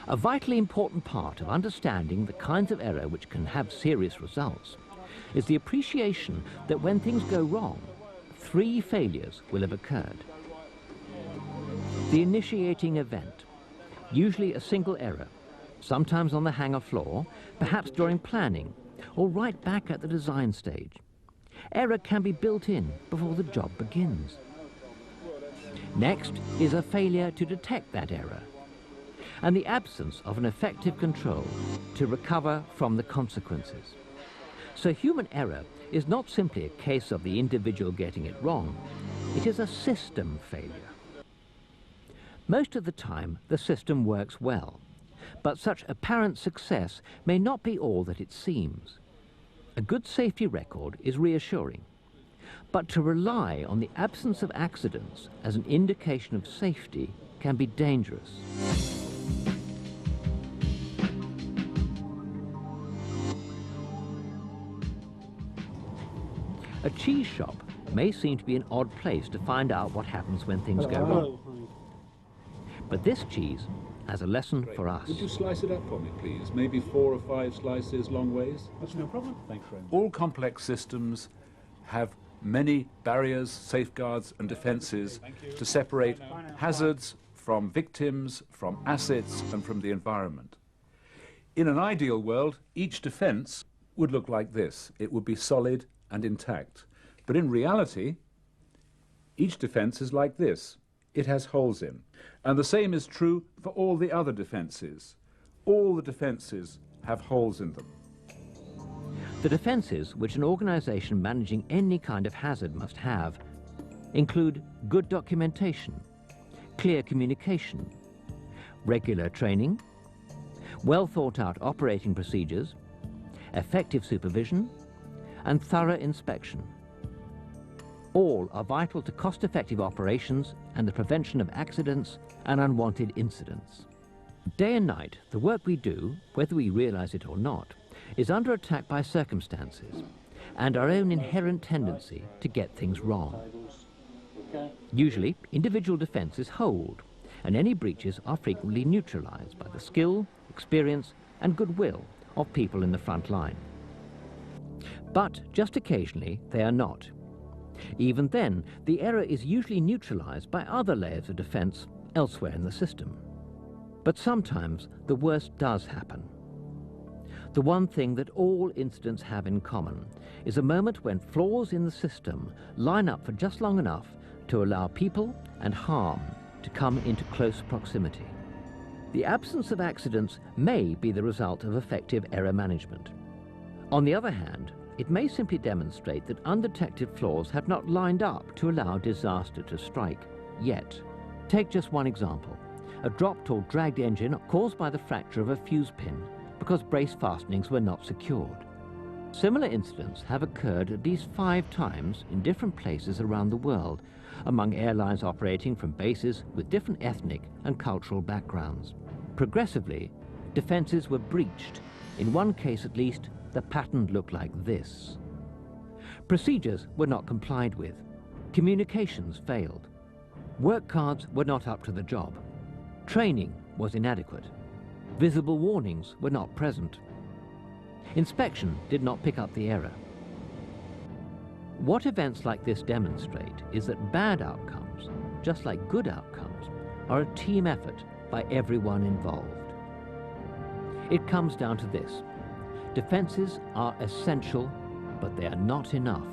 A vitally important part of understanding the kinds of error which can have serious results is the appreciation that when things go wrong, 3 failures will have occurred. The initiating event, usually a single error, sometimes on the hangar floor, perhaps during planning, or right back at the design stage. Error can be built in before the job begins. Next is a failure to detect that error, and the absence of an effective control to recover from the consequences. So human error is not simply a case of the individual getting it wrong, it is a system failure. Most of the time, the system works well, but such apparent success may not be all that it seems. A good safety record is reassuring, but to rely on the absence of accidents as an indication of safety can be dangerous. A cheese shop may seem to be an odd place to find out what happens when things go wrong. But this cheese has a lesson for us. Would you slice it up for me, please? Maybe 4 or 5 slices long ways? That's no problem. Thanks very much. All complex systems have many barriers, safeguards and defences to separate hazards from victims, from assets and from the environment. In an ideal world, each defence would look like this. It would be solid and intact. But in reality, each defence is like this. It has holes in. And the same is true for all the other defences. All the defences have holes in them. The defences which an organisation managing any kind of hazard must have include good documentation, clear communication, regular training, well thought out operating procedures, effective supervision, and thorough inspection. All are vital to cost-effective operations and the prevention of accidents and unwanted incidents. Day and night, the work we do, whether we realise it or not, is under attack by circumstances and our own inherent tendency to get things wrong. Usually, individual defences hold, and any breaches are frequently neutralised by the skill, experience and goodwill of people in the front line. But just occasionally, they are not. Even then, the error is usually neutralised by other layers of defence elsewhere in the system. But sometimes the worst does happen. The one thing that all incidents have in common is a moment when flaws in the system line up for just long enough to allow people and harm to come into close proximity. The absence of accidents may be the result of effective error management. On the other hand, it may simply demonstrate that undetected flaws have not lined up to allow disaster to strike yet. Take just one example, a dropped or dragged engine caused by the fracture of a fuse pin because brace fastenings were not secured. Similar incidents have occurred at least 5 times in different places around the world among airlines operating from bases with different ethnic and cultural backgrounds. Progressively, defences were breached. In one case at least, the pattern looked like this. Procedures were not complied with. Communications failed. Work cards were not up to the job. Training was inadequate. Visible warnings were not present. Inspection did not pick up the error. What events like this demonstrate is that bad outcomes, just like good outcomes, are a team effort by everyone involved. It comes down to this. Defences are essential, but they are not enough.